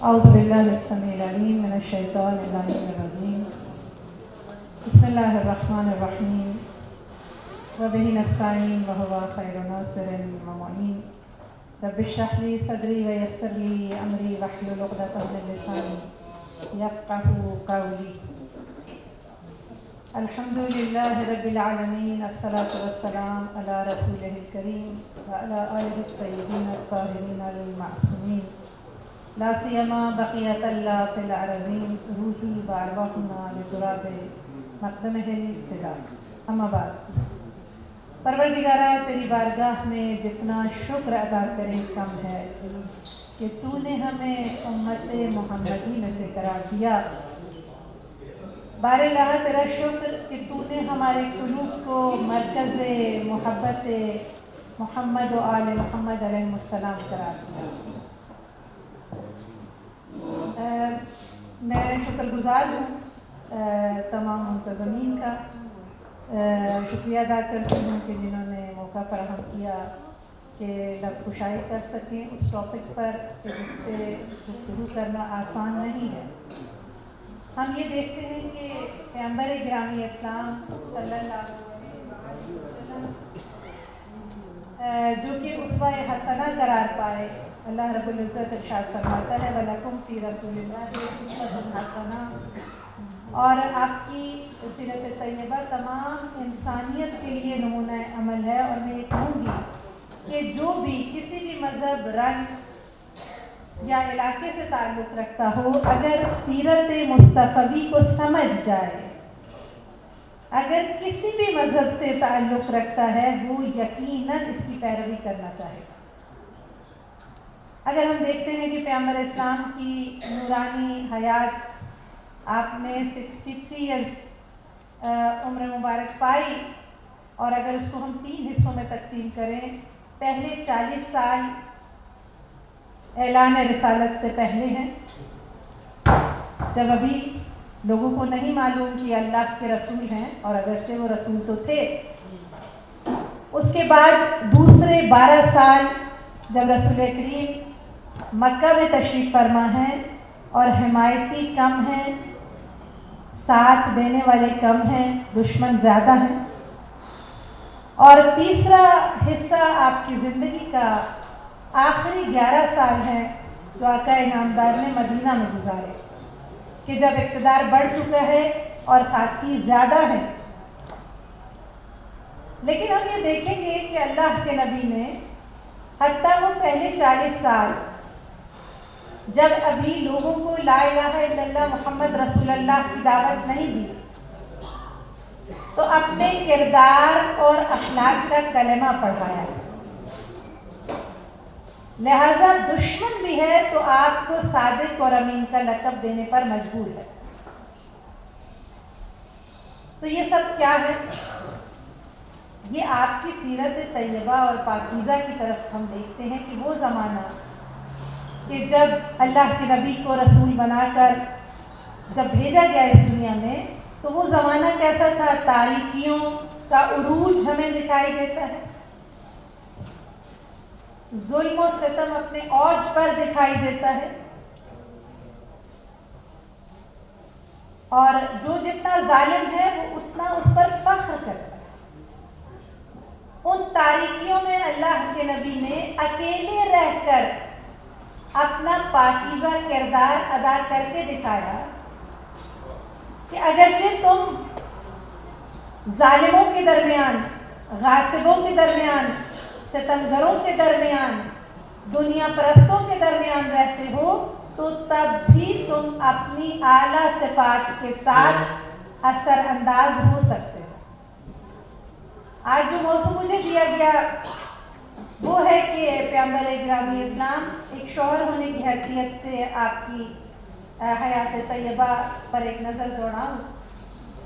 أعوذ بالله السميع العليم من الشيطان اللعين الرجيم. بسم الله الرحمن الرحيم وبه نستعين وهو خير ناصر ومعين. رب اشرح لي صدري ويسر لي أمري واحلل عقدة من لساني يفقهوا قولي. الحمد لله رب العالمين، الصلاة والسلام على رسوله الكريم وعلى آله الطيبين الطاهرين المعصومين، لا سیما بقیت اللہ فی الارضین روحی وارواحنا لتراب مقدمہ الفدا. اما بعد، پروردگارہ تیری بارگاہ میں جتنا شکر ادا کرے کم ہے کہ تو نے ہمیں امت محمدی میں سے قرار دیا. بار اللہ تیرا شکر کہ تو نے ہمارے قلوب کو مرکز محبت محمد و آل محمد علیہ السلام قرار دیا. میں شکر گزار ہوں تمام منتظمین کا. شکریہ ادا کرتی ہوں کہ جنہوں نے موقع فراہم کیا کہ لب کشائی کر سکیں اس ٹاپک پر کہ جس سے گفتگو کرنا آسان نہیں ہے. ہم یہ دیکھتے ہیں کہ پیغمبر گرامی اسلام صلی اللہ علیہ وسلم جو کہ اسوہ حسنہ قرار پائے، اللہ رب العزت ارشاد فرماتا ہے وَلَكُمْ فِي رَسُولِ اللَّهِ أُسْوَةٌ حَسَنَةٌ، اور آپ کی سیرت طیبہ تمام انسانیت کے لیے نمونہ عمل ہے. اور میں یہ کہوں گی کہ جو بھی کسی بھی مذہب، رنگ یا علاقے سے تعلق رکھتا ہو، اگر سیرت مصطفی کو سمجھ جائے، اگر کسی بھی مذہب سے تعلق رکھتا ہے، وہ یقیناً اس کی پیروی کرنا چاہے گا. اگر ہم دیکھتے ہیں کہ پیغمبر اسلام کی نورانی حیات، آپ نے 63 ایئرز عمر مبارک پائی، اور اگر اس کو ہم 3 حصوں میں تقسیم کریں، پہلے 40 سال اعلان رسالت سے پہلے ہیں، جب ابھی لوگوں کو نہیں معلوم کہ اللہ کے رسول ہیں، اور اگرچہ وہ رسول تو تھے. اس کے بعد دوسرے 12 سال جب رسول کریم مکہ میں تشریف فرما ہے اور حمایتی کم ہیں، ساتھ دینے والے کم ہیں، دشمن زیادہ ہیں. اور تیسرا حصہ آپ کی زندگی کا آخری 11 سال ہیں جو آقا انعامدار نے مدینہ میں گزارے، کہ جب اقتدار بڑھ چکا ہے اور ساتھی زیادہ ہیں. لیکن ہم یہ دیکھیں گے کہ اللہ کے نبی نے حتیٰ وہ پہلے 40 سال جب ابھی لوگوں کو لا الہ الا اللہ محمد رسول اللہ کی دعوت نہیں دی، تو اپنے کردار اور اخلاق کا کلمہ پڑھایا. لہذا دشمن بھی ہے تو آپ کو صادق اور امین کا لقب دینے پر مجبور ہے. تو یہ سب کیا ہے؟ یہ آپ کی سیرت طیبہ اور پاکیزہ کی طرف ہم دیکھتے ہیں کہ وہ زمانہ کہ جب اللہ کے نبی کو رسول بنا کر جب بھیجا گیا اس دنیا میں، تو وہ زمانہ کیسا تھا؟ تاریکیوں کا عروج ہمیں دکھائی دیتا ہے، ظلم و ستم اپنے اوج پر دکھائی دیتا ہے، اور جو جتنا ظالم ہے وہ اتنا اس پر فخر کرتا ہے. ان تاریکیوں میں اللہ کے نبی نے اکیلے رہ کر اپنا پاکیزہ کردار ادا کر کے دکھایا کہ اگرچہ تم ظالموں کے درمیان، غاصبوں کے درمیان، ستمگروں کے درمیان، دنیا پرستوں کے درمیان رہتے ہو، تو تب بھی تم اپنی اعلیٰ صفات کے ساتھ اثر انداز ہو سکتے ہو. آج جو موضوع مجھے دیا گیا وہ ہے کہ پیغمبر گرامی اسلام ایک شوہر ہونے کی حیثیت سے آپ کی حیات طیبہ پر ایک نظر دوڑاؤں.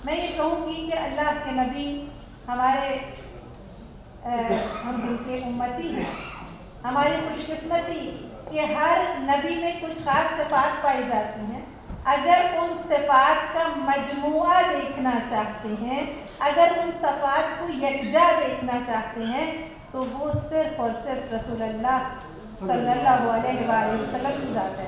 میں یہ کہوں گی کہ اللہ کے نبی ہمارے ہم دل کے امتی ہیں. ہماری خوش قسمتی کہ ہر نبی میں کچھ خاص صفات پائی جاتی ہیں. اگر ان صفات کا مجموعہ دیکھنا چاہتے ہیں، اگر ان صفات کو یکجا دیکھنا چاہتے ہیں، تو وہ صرف اور صرف رسول اللہ صلی اللہ علیہ وآلہ وسلم کی ذات ہے.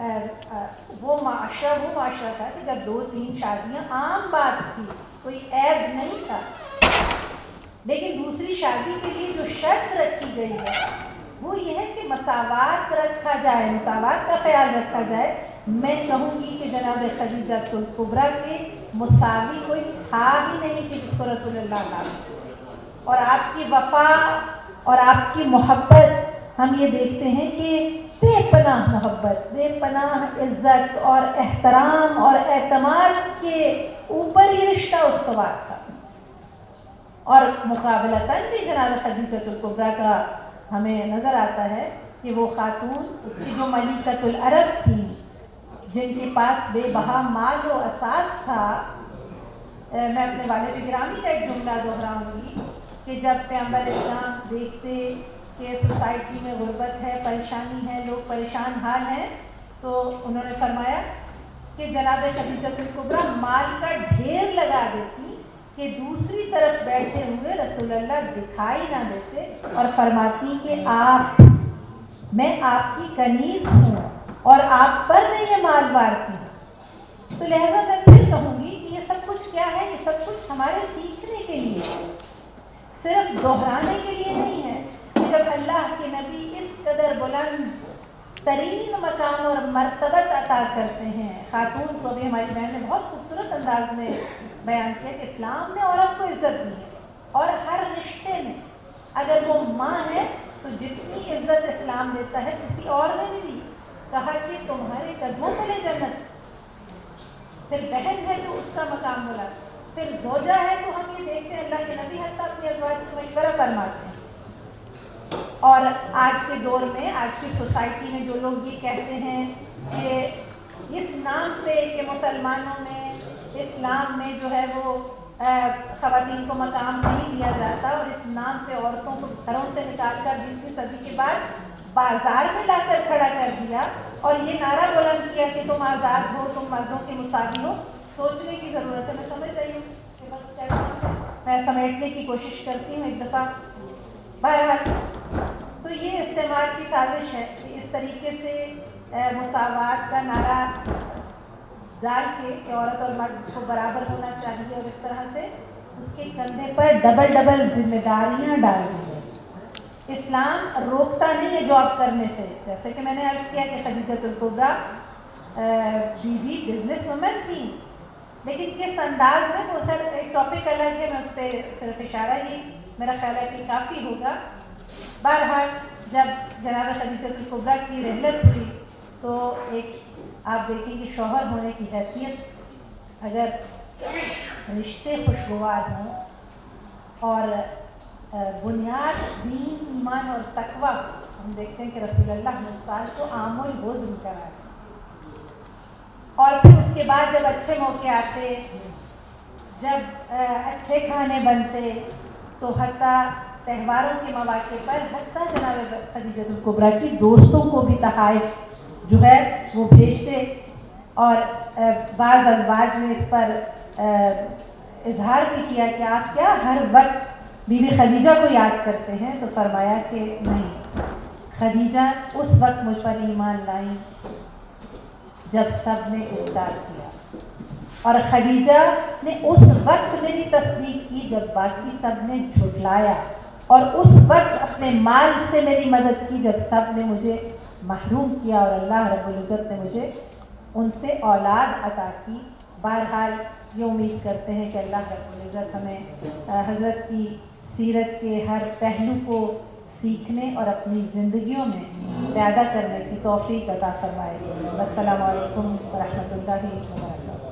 وہ معاشرہ تھا کہ جب 2-3 شادیاں عام بات تھی، کوئی عیب نہیں تھا. لیکن دوسری شادی کے لیے جو شرط رکھی گئی ہے وہ یہ ہے کہ مساوات رکھا جائے، مساوات کا خیال رکھا جائے. میں کہوں گی کہ جناب خدیجہ کبریٰ کے مساوی کوئی تھا ہی نہیں کہ جس کو رسول اللہ نام. اور آپ کی وفا اور آپ کی محبت ہم یہ دیکھتے ہیں کہ بے پناہ محبت، بے پناہ عزت اور احترام اور اعتماد کے اوپر یہ رشتہ استوار تھا. اور مقابلتاً بھی جناب خدیجہ کبریٰ کا ہمیں نظر آتا ہے کہ وہ خاتون کہ جو ملکۃ العرب تھی، جن کے پاس بے بہا مال و اساس تھا. میں اپنے والد گرامی کا ایک جملہ دہراؤں گی کہ جب پیغمبر اسلام دیکھتے کہ سوسائٹی میں غربت ہے، پریشانی ہے، لوگ پریشان حال ہیں، تو انہوں نے فرمایا کہ جناب خدیجہ کبریٰ مال کا ڈھیر لگا دیتی کہ دوسری طرف بیٹھے ہوئے رسول اللہ دکھائی نہ دیتے، اور فرماتی کہ میں آپ کی کنیز ہوں اور آپ پر میں یہ مال وارتی ہوں. تو لہذا میں پھر کہوں گی کہ یہ سب کچھ کیا ہے؟ یہ سب کچھ ہمارے سیکھنے کے لیے ہے، صرف دہرانے کے لیے نہیں ہے. کہ جب اللہ کے نبی اس قدر بلند ترین مقام اور مرتبت عطا کرتے ہیں خاتون کو، بھی ہماری بہن نے بہت خوبصورت انداز میں بیان کیا کہ اسلام نے عورت کو عزت دی ہے، اور ہر رشتے میں اگر وہ ماں ہے تو جتنی عزت اسلام دیتا ہے کسی اور نے نہیں دی. کہا کہ تمہارے قدموں تلے جنت. پھر بہن ہے تو اس کا مقام بولا، پھر زوجہ ہے تو ہم یہ دیکھتے ہیں اللہ کے نبی حتیٰ اپنی ازواج سے مشورہ فرماتے ہیں. اور آج کے دور میں، آج کی سوسائٹی میں جو لوگ یہ کہتے ہیں کہ اس نام پہ کہ مسلمانوں میں، اسلام میں جو ہے وہ خواتین کو مقام نہیں دیا جاتا، اور اس نام پہ عورتوں کو گھروں سے نکال کر 20ویں صدی کے بعد بازار میں لا کر کھڑا کر دیا اور یہ نعرہ بلند کیا کہ تم آزاد ہو، تم مردوں کے مساوی ہو. سوچنے کی ضرورت ہے. میں سمجھ رہی ہوں کہ میں سمیٹنے کی کوشش کرتی ہوں ایک دفعہ. بہرحال تو یہ استعمال کی سازش ہے کہ اس طریقے سے مساوات کا نعرہ ڈال کے کہ عورت اور مرد کو برابر ہونا چاہیے، اور اس طرح سے اس کے کندھے پر ڈبل ذمہ داریاں ڈال دی ہیں. اسلام روکتا نہیں ہے جاب کرنے سے، جیسے کہ میں نے عرض کیا کہ خدیجہ کبریٰ بیوی بزنس وومن تھی، لیکن کس انداز میں، وہ خیر ایک ٹاپک الگ ہے، میں اس پہ صرف اشارہ ہی میرا خیال ہے کہ کافی ہوگا. بہرحال جب جناب خدیجہ کبریٰ کی رحلت ہوئی تو ایک آپ دیکھیں کہ شوہر ہونے کی حیثیت، اگر رشتے خوشگوار ہوں اور بنیاد دین، ایمان اور تقویٰ، ہم دیکھتے ہیں کہ رسول اللہ نے اس سال کو عام الحزن کرا. اور پھر اس کے بعد جب اچھے موقع آتے، جب اچھے کھانے بنتے، تو حتیٰ تہواروں کے مواقع پر حتیٰ جناب خدیجہ کبریٰ کی دوستوں کو بھی تحائف جو ہے وہ بھیجتے. اور بعض ازواج نے اس پر اظہار بھی کیا کہ آپ کیا ہر وقت بی بی خدیجہ کو یاد کرتے ہیں؟ تو فرمایا کہ نہیں، خدیجہ اس وقت مجھ پر ایمان لائی جب سب نے انکار کیا، اور خدیجہ نے اس وقت میری تصدیق کی جب باقی سب نے جھٹلایا، اور اس وقت اپنے مال سے میری مدد کی جب سب نے مجھے محروم کیا، اور اللہ رب العزت نے مجھے ان سے اولاد عطا کی. بہرحال یہ امید کرتے ہیں کہ اللہ رب العزت ہمیں حضرت کی سیرت کے ہر پہلو کو سیکھنے اور اپنی زندگیوں میں پیدا کرنے کی توفیق عطا فرمائے. السلام علیکم ورحمۃ اللہ وبرکاتہ.